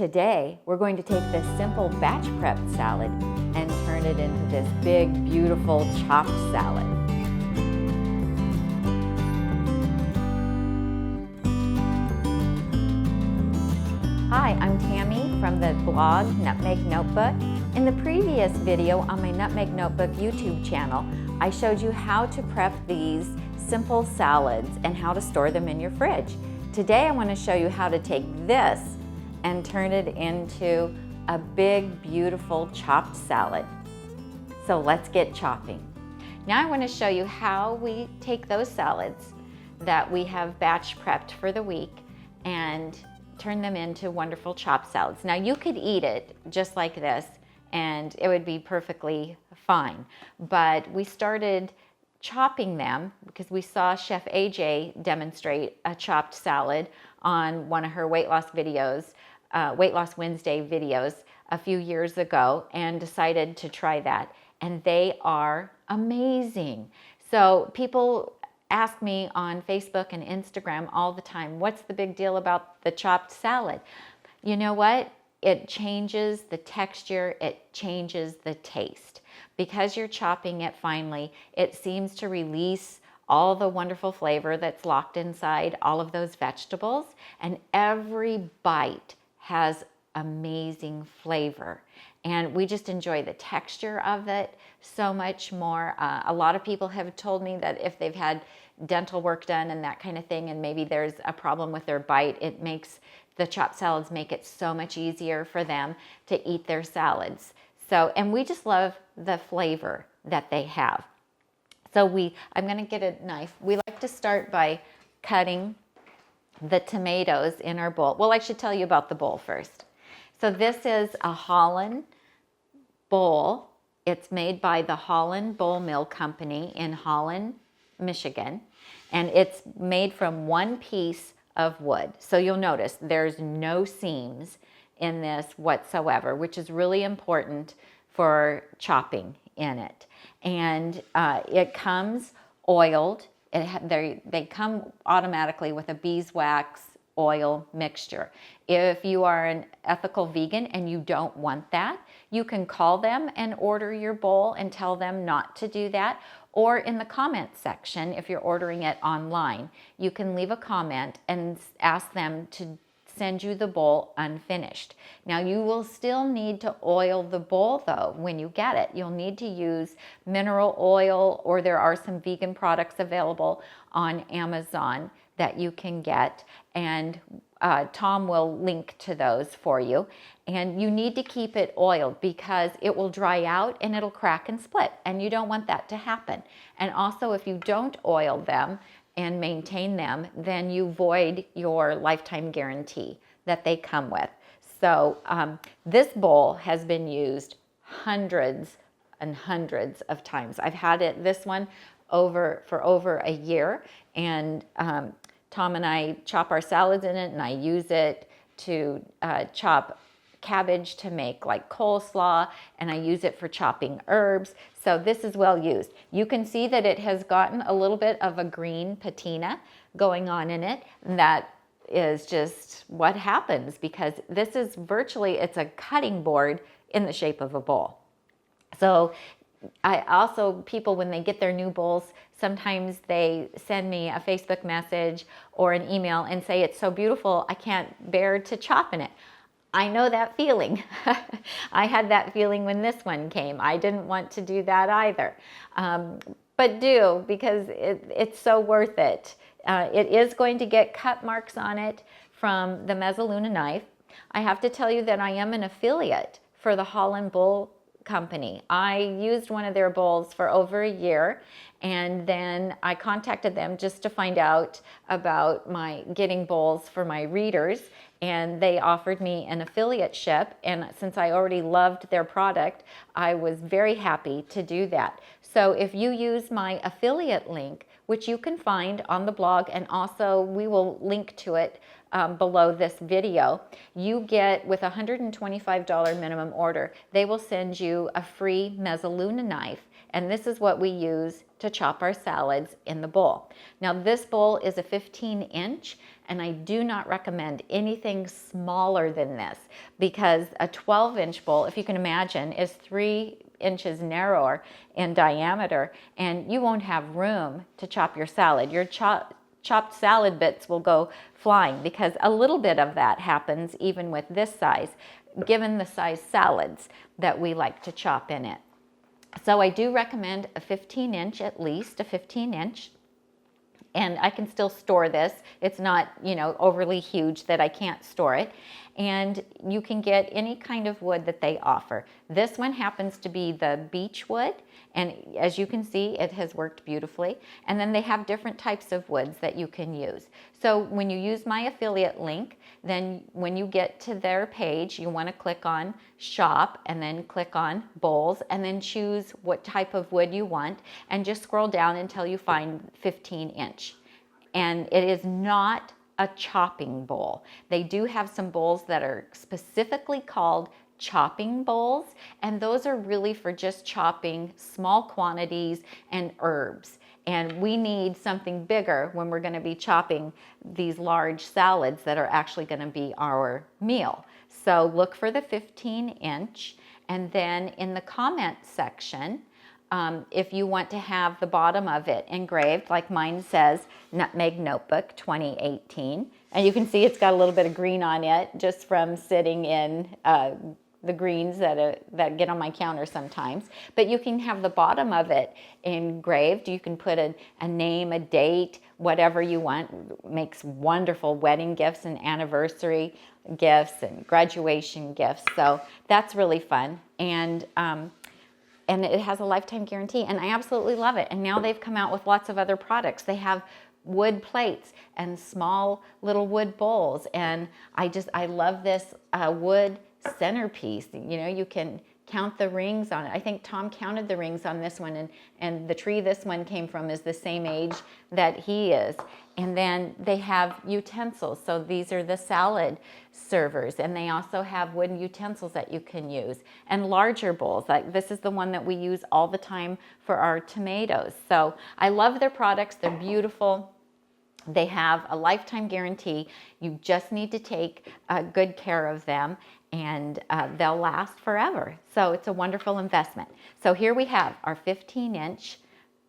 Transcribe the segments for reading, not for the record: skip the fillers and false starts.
Today, we're going to take this simple batch prep salad and turn it into this big, beautiful chopped salad. Hi, I'm Tammy from the blog Nutmeg Notebook. In the previous video on my Nutmeg Notebook YouTube channel, I showed you how to prep these simple salads and how to store them in your fridge. Today I want to show you how to take this and turn it into a big, beautiful chopped salad. So let's get chopping. Now I want to show you how we take those salads that we have batch prepped for the week and turn them into wonderful chopped salads. Now you could eat it just like this and it would be perfectly fine, but we started chopping them because we saw Chef AJ demonstrate a chopped salad on one of her weight loss videos, Weight Loss Wednesday videos a few years ago, and decided to try that. And they are amazing. So people ask me on Facebook and Instagram all the time, what's the big deal about the chopped salad? You know what? It changes the texture, it changes the taste. Because you're chopping it finely, it seems to release all the wonderful flavor that's locked inside all of those vegetables, and every bite has amazing flavor. And we just enjoy the texture of it so much more. A lot of people have told me that if they've had dental work done and that kind of thing, and maybe there's a problem with their bite, it makes the chopped salads make it so much easier for them to eat their salads. So, and we just love the flavor that they have. So I'm gonna get a knife. We like to start by cutting the tomatoes in our bowl. Well, I should tell you about the bowl first. So this is a Holland bowl. It's made by the Holland Bowl Mill Company in Holland, Michigan, and it's made from one piece of wood. So you'll notice there's no seams in this whatsoever, which is really important for chopping in it. And it comes oiled. They come automatically with a beeswax oil mixture. If you are an ethical vegan and you don't want that, you can call them and order your bowl and tell them not to do that. Or in the comment section, if you're ordering it online, you can leave a comment and ask them to send you the bowl unfinished. Now you will still need to oil the bowl though when you get it. You'll need to use mineral oil, or there are some vegan products available on Amazon that you can get, and Tom will link to those for you. And you need to keep it oiled because it will dry out and it'll crack and split, and you don't want that to happen. And also, if you don't oil them and maintain them, then you void your lifetime guarantee that they come with. So this bowl has been used hundreds and hundreds of times. I've had this one for over a year, and Tom and I chop our salads in it, and I use it to chop cabbage to make like coleslaw, and I use it for chopping herbs. So this is well used. You can see that it has gotten a little bit of a green patina going on in it. And that is just what happens because this is it's a cutting board in the shape of a bowl. So people, when they get their new bowls, sometimes they send me a Facebook message or an email and say, it's so beautiful, I can't bear to chop in it. I know that feeling. I had that feeling when this one came. I didn't want to do that either. But do, because it's so worth it. It is going to get cut marks on it from the Mezzaluna knife. I have to tell you that I am an affiliate for the Holland Bowl Company. I used one of their bowls for over a year, and then I contacted them just to find out about my getting bowls for my readers, and they offered me an affiliateship, and since I already loved their product, I was very happy to do that. So if you use my affiliate link, which you can find on the blog, and also we will link to it below this video, you get, with a $125 minimum order, they will send you a free Mezzaluna knife. And this is what we use to chop our salads in the bowl. Now this bowl is a 15-inch, and I do not recommend anything smaller than this, because a 12-inch bowl, if you can imagine, is 3 inches narrower in diameter, and you won't have room to chop your salad. Your chopped salad bits will go flying, because a little bit of that happens even with this size, given the size salads that we like to chop in it. So I do recommend a 15-inch, at least a 15-inch. And I can still store this. It's not, you know, overly huge that I can't store it. And you can get any kind of wood that they offer. This one happens to be the beech wood, and as you can see, it has worked beautifully. And then they have different types of woods that you can use. So when you use my affiliate link, then when you get to their page, you want to click on shop and then click on bowls and then choose what type of wood you want, and just scroll down until you find 15-inch. And it is not a chopping bowl. They do have some bowls that are specifically called chopping bowls, and those are really for just chopping small quantities and herbs. And we need something bigger when we're going to be chopping these large salads that are actually going to be our meal. So look for the 15-inch, and then in the comment section, if you want to have the bottom of it engraved, like mine says, Nutmeg Notebook 2018. And you can see it's got a little bit of green on it just from sitting in the greens that get on my counter sometimes. But you can have the bottom of it engraved. You can put a name, a date, whatever you want. Makes wonderful wedding gifts and anniversary gifts and graduation gifts. So that's really fun. And it has a lifetime guarantee, and I absolutely love it. And now they've come out with lots of other products. They have wood plates and small little wood bowls, and I love this wood centerpiece. You know, you can count the rings on it. I think Tom counted the rings on this one, and the tree this one came from is the same age that he is. And then they have utensils. So these are the salad servers, and they also have wooden utensils that you can use, and larger bowls. Like this is the one that we use all the time for our tomatoes. So I love their products. They're beautiful. They have a lifetime guarantee. You just need to take good care of them, and they'll last forever. So it's a wonderful investment. So here we have our 15-inch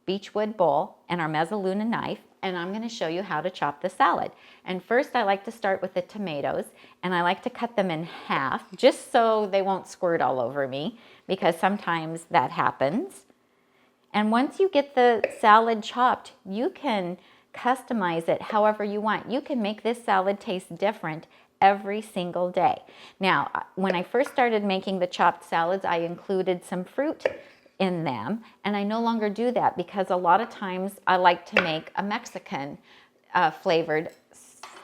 beechwood bowl and our Mezzaluna knife, and I'm going to show you how to chop the salad. And first I like to start with the tomatoes, and I like to cut them in half just so they won't squirt all over me, because sometimes that happens. And once you get the salad chopped, you can customize it however you want. You can make this salad taste different every single day. Now, when I first started making the chopped salads, I included some fruit in them, and I no longer do that, because a lot of times I like to make a Mexican flavored,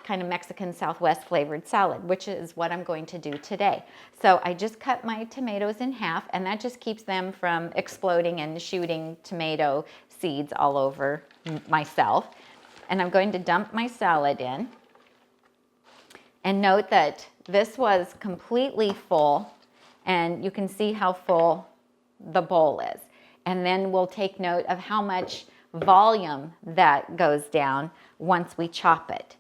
kind of Mexican Southwest flavored salad, which is what I'm going to do today. So I just cut my tomatoes in half, and that just keeps them from exploding and shooting tomato seeds all over myself. And I'm going to dump my salad in. And note that this was completely full, and you can see how full the bowl is. And then we'll take note of how much volume that goes down once we chop it.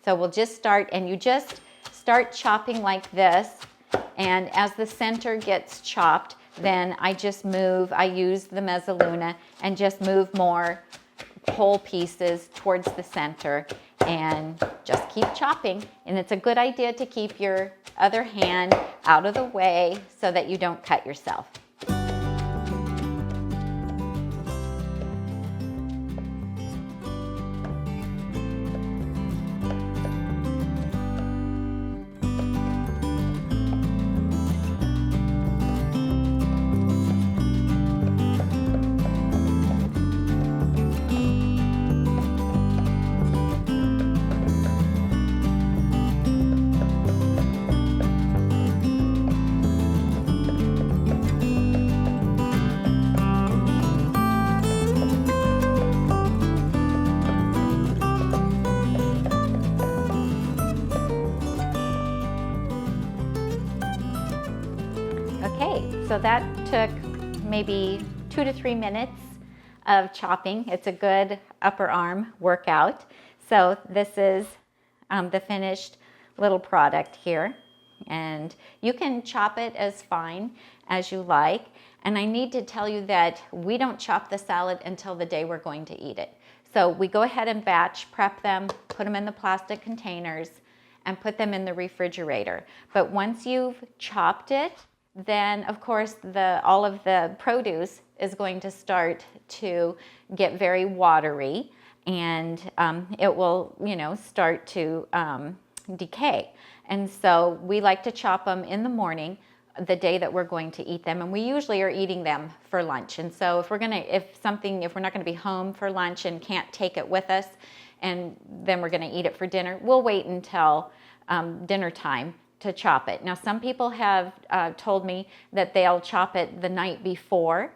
So we'll just start, and you just start chopping like this, and as the center gets chopped, then I just move, I use the Mezzaluna and just move more whole pieces towards the center, and just keep chopping. And it's a good idea to keep your other hand out of the way so that you don't cut yourself. Okay, so that took maybe 2 to 3 minutes of chopping. It's a good upper arm workout. So this is the finished little product here. And you can chop it as fine as you like. And I need to tell you that we don't chop the salad until the day we're going to eat it. So we go ahead and batch prep them, put them in the plastic containers, and put them in the refrigerator. But once you've chopped it, then of course all of the produce is going to start to get very watery, and it will, start to decay. And so we like to chop them in the morning, the day that we're going to eat them, and we usually are eating them for lunch. And so if we're not going to be home for lunch and can't take it with us, and then we're going to eat it for dinner, we'll wait until dinner time to chop it. Now, some people have told me that they'll chop it the night before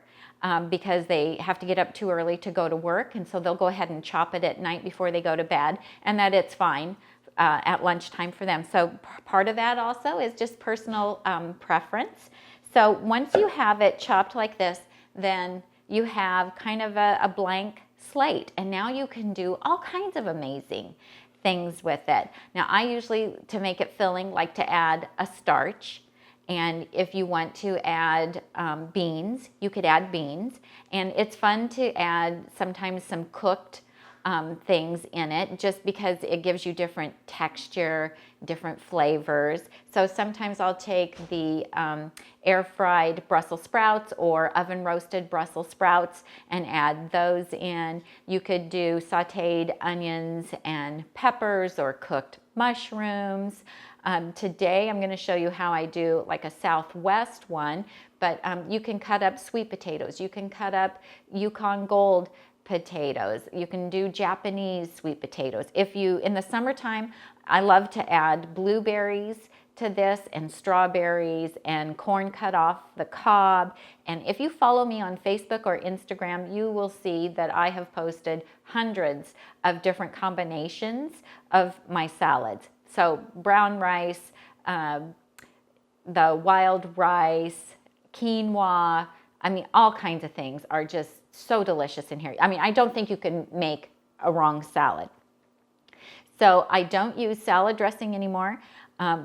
because they have to get up too early to go to work, and so they'll go ahead and chop it at night before they go to bed, and that it's fine at lunchtime for them. So part of that also is just personal preference. So once you have it chopped like this, then you have kind of a blank slate, and now you can do all kinds of amazing things with it. Now, I usually, to make it filling, like to add a starch. And if you want to add beans, you could add beans. And it's fun to add sometimes some cooked things in it, just because it gives you different texture, different flavors. So sometimes I'll take the air fried Brussels sprouts or oven roasted Brussels sprouts and add those in. You could do sauteed onions and peppers or cooked mushrooms. Today I'm going to show you how I do like a Southwest one, but you can cut up sweet potatoes. You can cut up Yukon Gold potatoes. You can do Japanese sweet potatoes. In the summertime, I love to add blueberries to this and strawberries and corn cut off the cob. And if you follow me on Facebook or Instagram, you will see that I have posted hundreds of different combinations of my salads. So brown rice, the wild rice, quinoa, all kinds of things are just so delicious in here. I don't think you can make a wrong salad. So I don't use salad dressing anymore,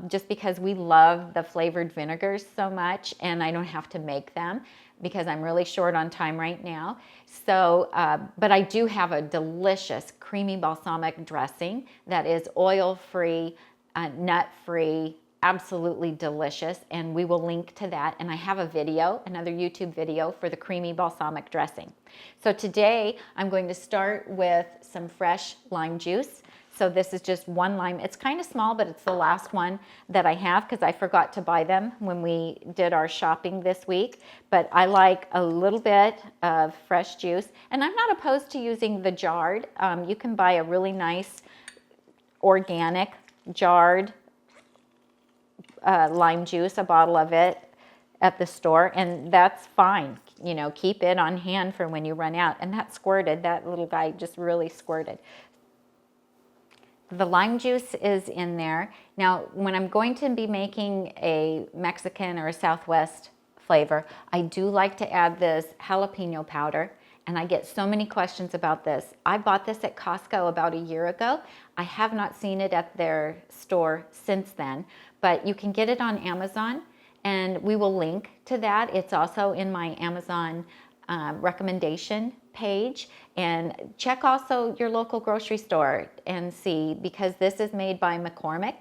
just because we love the flavored vinegars so much, and I don't have to make them because I'm really short on time right now. So, but I do have a delicious creamy balsamic dressing that is oil-free, nut-free, absolutely delicious, and we will link to that. And I have a video, another YouTube video for the creamy balsamic dressing. So today I'm going to start with some fresh lime juice. So this is just one lime. It's kind of small, but it's the last one that I have because I forgot to buy them when we did our shopping this week. But I like a little bit of fresh juice, and I'm not opposed to using the jarred. You can buy a really nice organic jarred lime juice, a bottle of it at the store, and that's fine. Keep it on hand for when you run out. And that little guy just really squirted. The lime juice is in there. Now, when I'm going to be making a Mexican or a Southwest flavor, I do like to add this jalapeno powder, and I get so many questions about this. I bought this at Costco about a year ago. I have not seen it at their store since then, but you can get it on Amazon, and we will link to that. It's also in my Amazon recommendation page. And check also your local grocery store and see, because this is made by McCormick,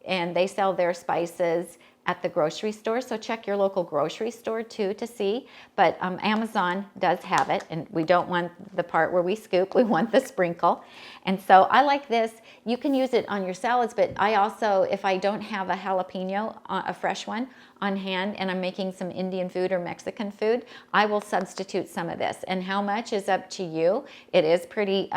and they sell their spices at the grocery store. So check your local grocery store too to see. But Amazon does have it, and we don't want the part where we scoop, we want the sprinkle. And so I like this. You can use it on your salads, but I also, if I don't have a jalapeno, a fresh one on hand, and I'm making some Indian food or Mexican food, I will substitute some of this. And how much is up to you. It is pretty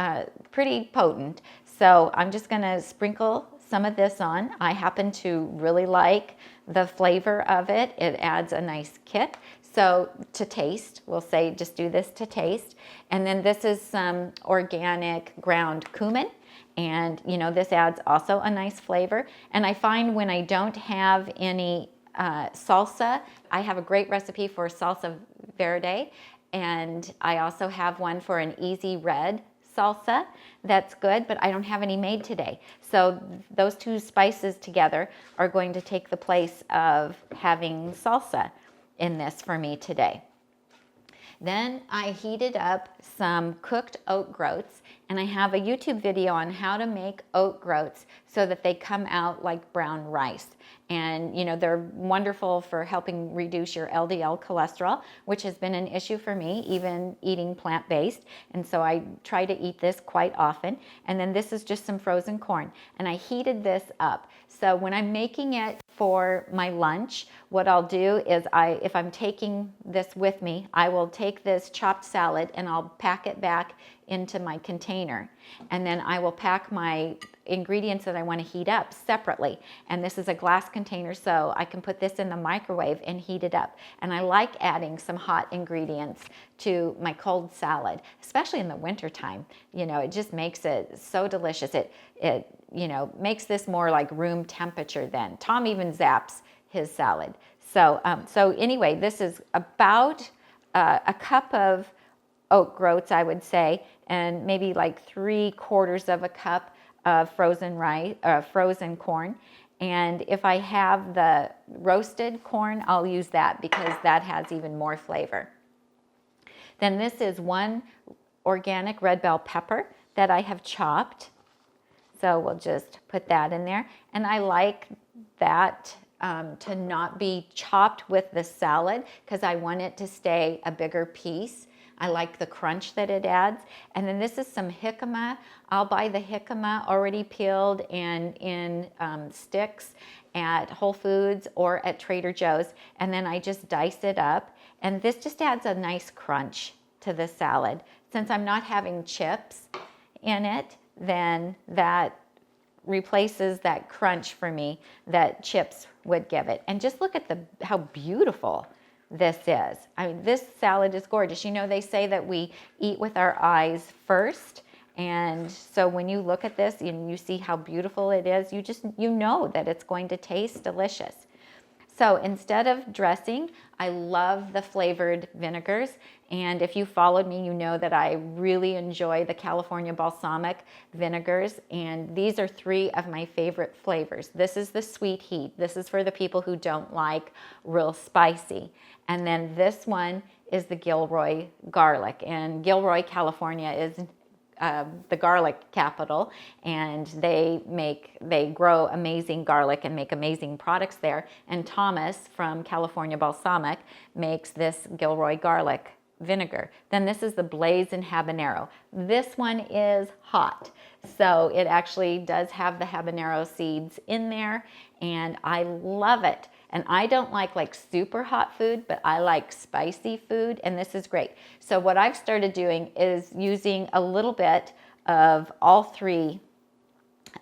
potent. So I'm just gonna sprinkle some of this on. I happen to really like the flavor of it. It adds a nice kick. So to taste, we'll say just do this to taste. And then this is some organic ground cumin. And this adds also a nice flavor. And I find when I don't have any salsa. I have a great recipe for salsa verde, and I also have one for an easy red salsa that's good, but I don't have any made today. So those two spices together are going to take the place of having salsa in this for me today. Then I heated up some cooked oat groats, and I have a YouTube video on how to make oat groats so that they come out like brown rice. And you know, they're wonderful for helping reduce your LDL cholesterol, which has been an issue for me, even eating plant-based. And so I try to eat this quite often. And then this is just some frozen corn. And I heated this up. So when I'm making it for my lunch, what I'll do is if I'm taking this with me, I will take this chopped salad and I'll pack it back into my container. And then I will pack my ingredients that I want to heat up separately. And this is a glass container, so I can put this in the microwave and heat it up. And I like adding some hot ingredients to my cold salad, especially in the wintertime. You know, it just makes it so delicious. It you know, makes this more like room temperature then. Tom even zaps his salad. So, so anyway, this is about a cup of oat groats, I would say, and maybe like 3/4 of a cup of frozen corn. And if I have the roasted corn, I'll use that because that has even more flavor. Then this is 1 organic red bell pepper that I have chopped. So we'll just put that in there. And I like that to not be chopped with the salad because I want it to stay a bigger piece. I like the crunch that it adds. And then this is some jicama. I'll buy the jicama already peeled and in sticks at Whole Foods or at Trader Joe's. And then I just dice it up. And this just adds a nice crunch to the salad. Since I'm not having chips in it, then that replaces that crunch for me that chips would give it. And just look at how beautiful this is. I mean, this salad is gorgeous. You know, they say that we eat with our eyes first. And so when you look at this and you see how beautiful it is, you know that it's going to taste delicious. So instead of dressing, I love the flavored vinegars. And if you followed me, you know that I really enjoy the California Balsamic vinegars. And these are 3 of my favorite flavors. This is the sweet heat. This is for the people who don't like real spicy. And then this one is the Gilroy garlic. And Gilroy, California is the garlic capital, and they grow amazing garlic and make amazing products there. And Thomas from California Balsamic makes this Gilroy garlic vinegar. Then this is the Blazing Habanero. This one is hot, so it actually does have the habanero seeds in there, and I love it. And I don't like super hot food, but I like spicy food, and this is great. So what I've started doing is using a little bit of all 3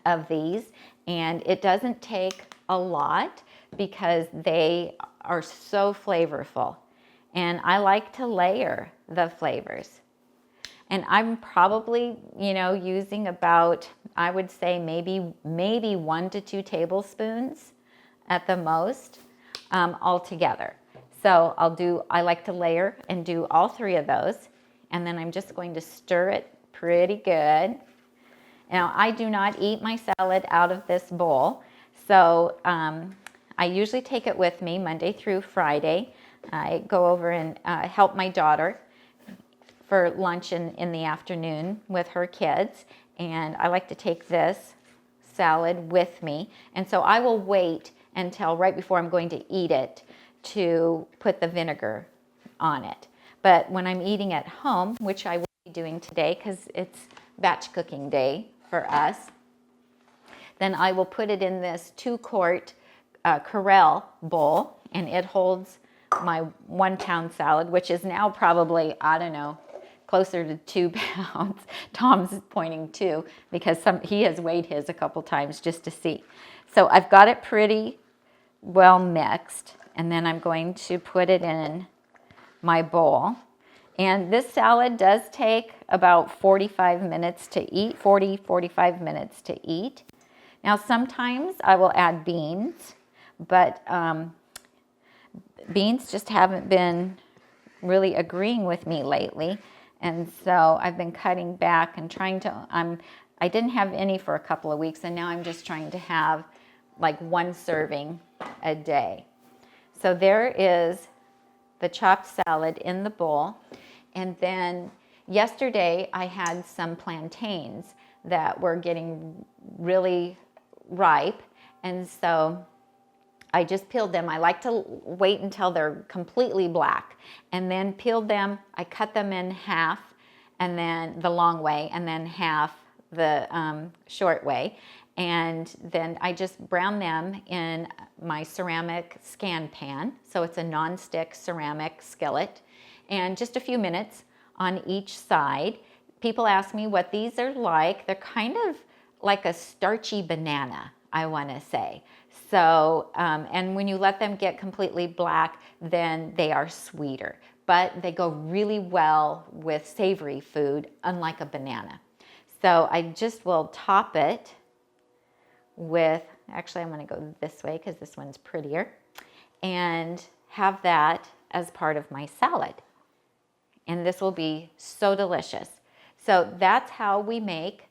of these, and it doesn't take a lot because they are so flavorful. And I like to layer the flavors. And I'm probably, you know, using about, I would say maybe 1 to 2 tablespoons at the most altogether. So I like to layer and do all 3 of those. And then I'm just going to stir it pretty good. Now, I do not eat my salad out of this bowl. So I usually take it with me Monday through Friday. I go over and help my daughter for lunch in the afternoon with her kids. And I like to take this salad with me. And so I will wait until right before I'm going to eat it to put the vinegar on it. But when I'm eating at home, which I will be doing today because it's batch cooking day for us, then I will put it in this 2-quart Corelle bowl, and it holds my 1-pound salad, which is now probably, I don't know, closer to 2 pounds. Tom's pointing 2 because he has weighed his a couple times just to see. So I've got it pretty well mixed, and then I'm going to put it in my bowl. And this salad does take about 45 minutes to eat, 45 minutes to eat. Now sometimes I will add beans, but beans just haven't been really agreeing with me lately. And so I've been cutting back and trying to, I didn't have any for a couple of weeks, and now I'm just trying to have like 1 serving a day. So there is the chopped salad in the bowl. And then yesterday I had some plantains that were getting really ripe. And so I just peeled them. I like to wait until they're completely black and then peeled them. I cut them in half, and then the long way, and then half the short way. And then I just brown them in my ceramic scan pan. So it's a non-stick ceramic skillet, and just a few minutes on each side. People ask me what these are like. They're kind of like a starchy banana, I want to say. So, and when you let them get completely black, then they are sweeter, but they go really well with savory food, unlike a banana. So I just will top it with, actually I'm going to go this way because this one's prettier, and have that as part of my salad. And this will be so delicious. So that's how we make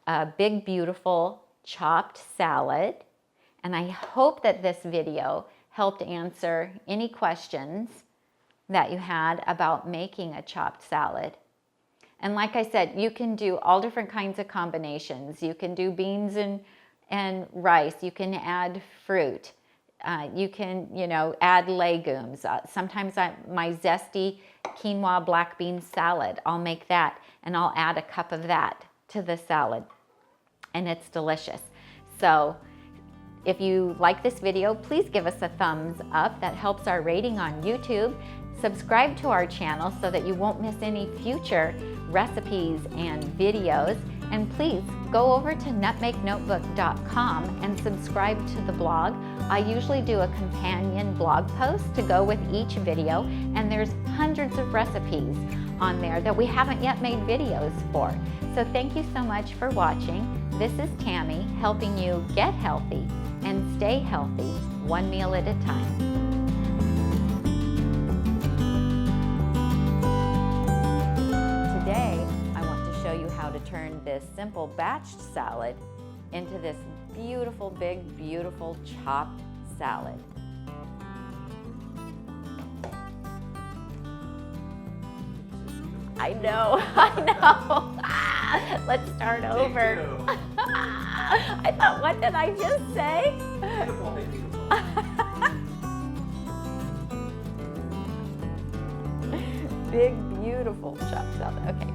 a big, beautiful chopped salad. And I hope that this video helped answer any questions that you had about making a chopped salad. And like I said, you can do all different kinds of combinations. You can do beans and rice. You can add fruit. You can, add legumes. Sometimes my zesty quinoa black bean salad, I'll make that and I'll add a cup of that to the salad. And it's delicious. So if you like this video, please give us a thumbs up. That helps our rating on YouTube. Subscribe to our channel so that you won't miss any future recipes and videos. And please go over to nutmegnotebook.com and subscribe to the blog. I usually do a companion blog post to go with each video, and there's hundreds of recipes on there that we haven't yet made videos for. So thank you so much for watching. This is Tammy, helping you get healthy and stay healthy, one meal at a time. Today, I want to show you how to turn this simple batched salad into this beautiful, big, beautiful chopped salad. I know. Let's start over. I thought, what did I just say? Big, beautiful chopped salad. Okay.